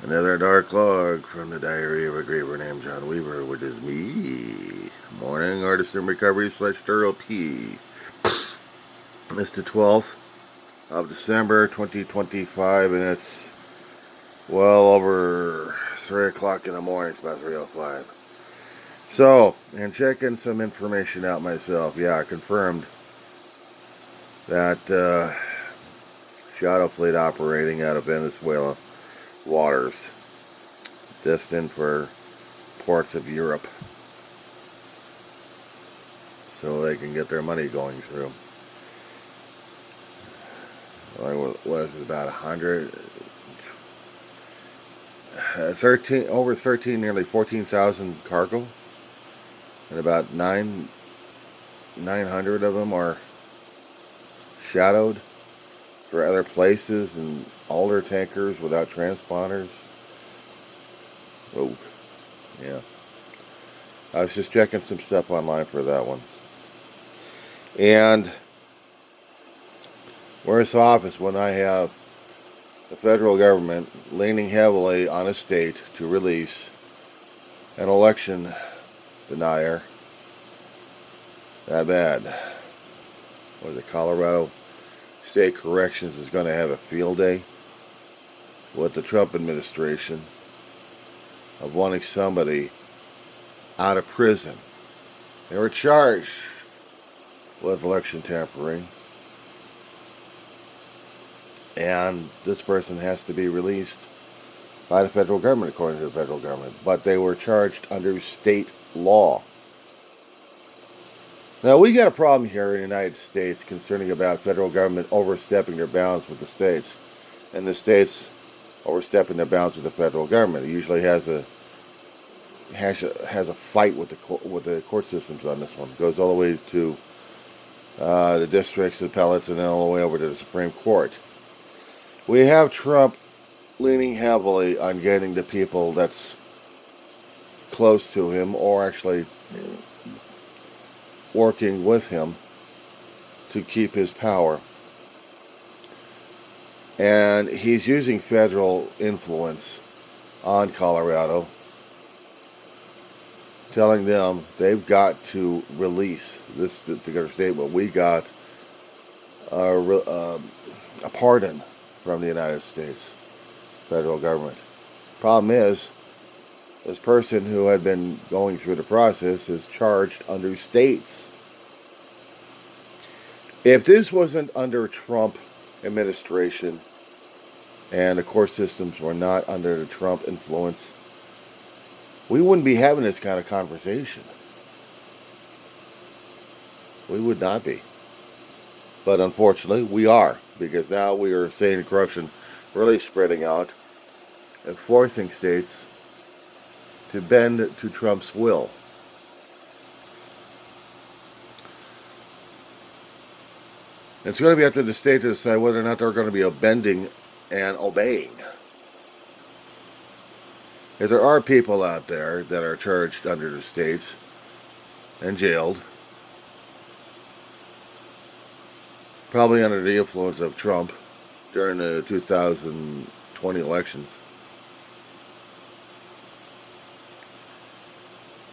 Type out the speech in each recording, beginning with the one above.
Another dark log from the diary of a graver named John Weaver, which is me. Morning artist in recovery / Darryl P. It's the 12th of December 2025, and it's well over 3 o'clock in the morning. It's about 3:05. So, and checking some information out myself. Yeah, I confirmed that shadow fleet operating out of Venezuela waters, destined for ports of Europe, so they can get their money going through. What is it, about 13, over 13, nearly 14,000 cargo, and about 900 of them are shadowed for other places and older tankers without transponders. Oh, yeah. I was just checking some stuff online for that one. And worse off is when I have the federal government leaning heavily on a state to release an election denier. That bad. What is it, Colorado State Corrections is going to have a field day with the Trump administration of wanting somebody out of prison. They were charged with election tampering, and this person has to be released by the federal government, according to the federal government. But they were charged under state law. Now, we got a problem here in the United States concerning about federal government overstepping their bounds with the states, and the states overstepping their bounds with the federal government. It usually has a fight with the court systems on this one. It goes all the way to the districts, the appellates, and then all the way over to the Supreme Court. We have Trump leaning heavily on getting the people that's close to him, or actually working with him, to keep his power. And he's using federal influence on Colorado, telling them they've got to release this particular state. But we got a pardon from the United States federal government. Problem is, this person who had been going through the process is charged under states. If this wasn't under Trump administration and the court systems were not under the Trump influence, we wouldn't be having this kind of conversation. We would not be. But unfortunately, we are, because now we are seeing corruption really spreading out and forcing states to bend to Trump's will. It's going to be up to the state to decide whether or not they're going to be bending and obeying. If there are people out there that are charged under the states and jailed, probably under the influence of Trump during the 2020 elections,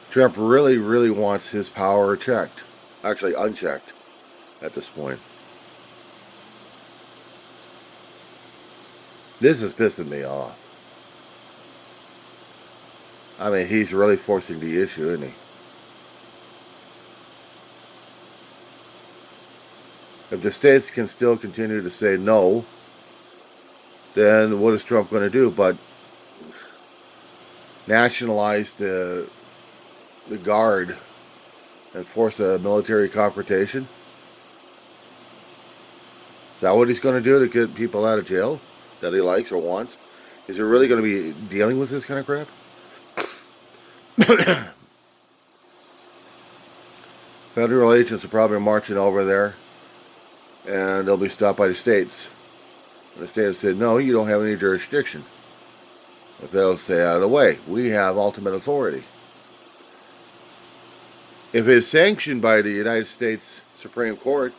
Trump really, really wants his power checked. Actually, unchecked at this point. This is pissing me off. I mean, he's really forcing the issue, isn't he? If the states can still continue to say no, then what is Trump going to do but nationalize the guard and force a military confrontation? Is that what he's going to do to get people out of jail that he likes or wants? Is he really going to be dealing with this kind of crap? Federal agents are probably marching over there, and they'll be stopped by the states. And the state will say, no, you don't have any jurisdiction. If they'll stay out of the way, we have ultimate authority. If it's sanctioned by the United States Supreme Court,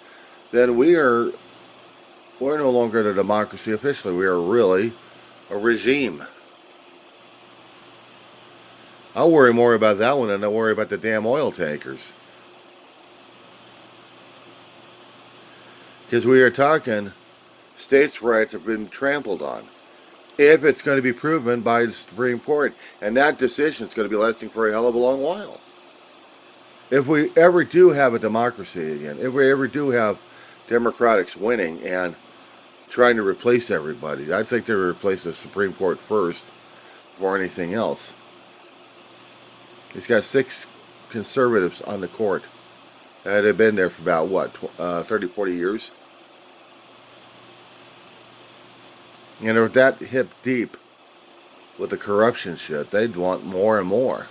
then we're no longer a democracy officially. We are really a regime. I'll worry more about that one than I worry about the damn oil tankers. Because we are talking states' rights have been trampled on. If it's going to be proven by the Supreme Court, and that decision is going to be lasting for a hell of a long while. If we ever do have a democracy again, if we ever do have Democrats winning and trying to replace everybody, I think they would replace the Supreme Court first before anything else. He's got 6 conservatives on the court that have been there for about, what, 30, 40 years? And they're that hip deep with the corruption shit, they'd want more and more.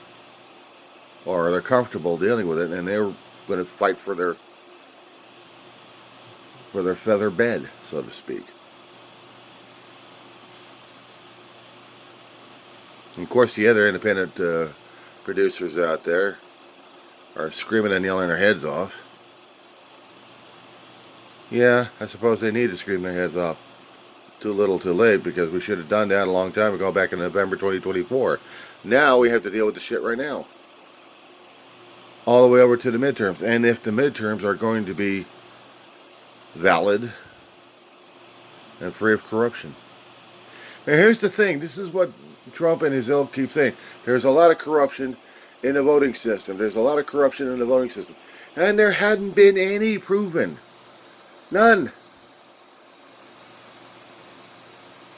Or they're comfortable dealing with it, and they're going to fight for their feather bed, so to speak. And of course, the other independent producers out there are screaming and yelling their heads off. Yeah, I suppose they need to scream their heads off. Too little, too late, because we should have done that a long time ago, back in November 2024. Now we have to deal with the shit right now. All the way over to the midterms. And if the midterms are going to be valid and free of corruption. Now here's the thing. This is what Trump and his ilk keep saying. There's a lot of corruption in the voting system. There's a lot of corruption in the voting system. And there hadn't been any proven. None.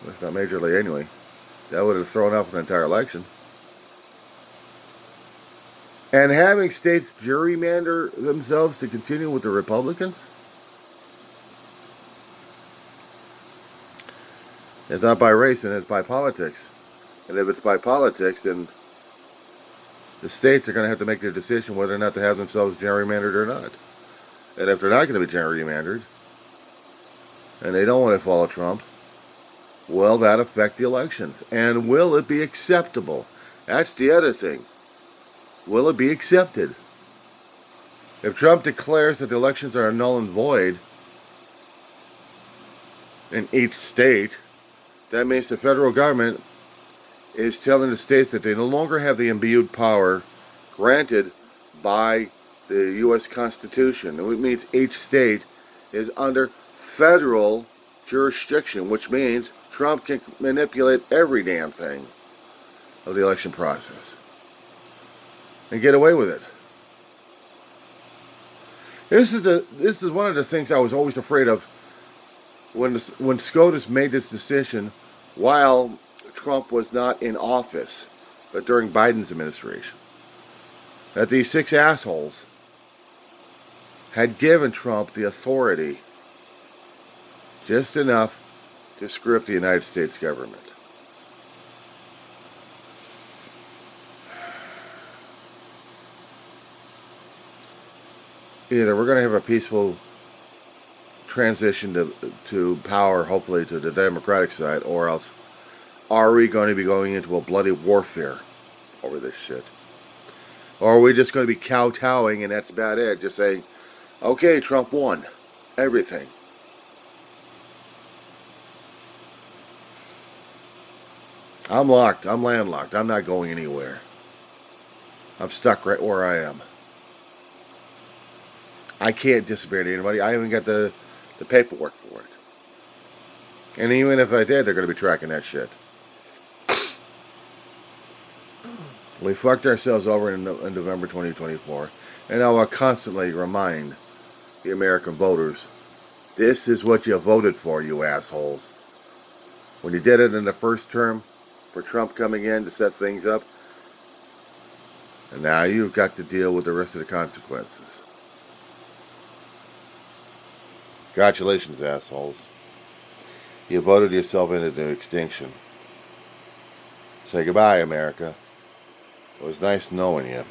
That's not majorly anyway. That would have thrown off an entire election. And having states gerrymander themselves to continue with the Republicans? It's not by race, and it's by politics. And if it's by politics, then the states are going to have to make their decision whether or not to have themselves gerrymandered or not. And if they're not going to be gerrymandered, and they don't want to follow Trump, will that affect the elections? And will it be acceptable? That's the other thing. Will it be accepted? If Trump declares that the elections are null and void in each state, that means the federal government is telling the states that they no longer have the imbued power granted by the U.S. Constitution. It means each state is under federal jurisdiction, which means Trump can manipulate every damn thing of the election process and get away with it. This is one of the things I was always afraid of when SCOTUS made this decision while Trump was not in office, but during Biden's administration. That these 6 assholes had given Trump the authority just enough to screw up the United States government. Either we're going to have a peaceful transition to power, hopefully to the Democratic side, or else are we going to be going into a bloody warfare over this shit? Or are we just going to be kowtowing and that's about it? Just saying, okay, Trump won everything. I'm locked. I'm landlocked. I'm not going anywhere. I'm stuck right where I am. I can't disappear to anybody. I haven't got the paperwork for it. And even if I did, they're going to be tracking that shit. We fucked ourselves over in November 2024. And I will constantly remind the American voters, this is what you voted for, you assholes. When you did it in the first term, for Trump coming in to set things up, and now you've got to deal with the rest of the consequences. Congratulations, assholes. You voted yourself into extinction. Say goodbye, America. It was nice knowing you.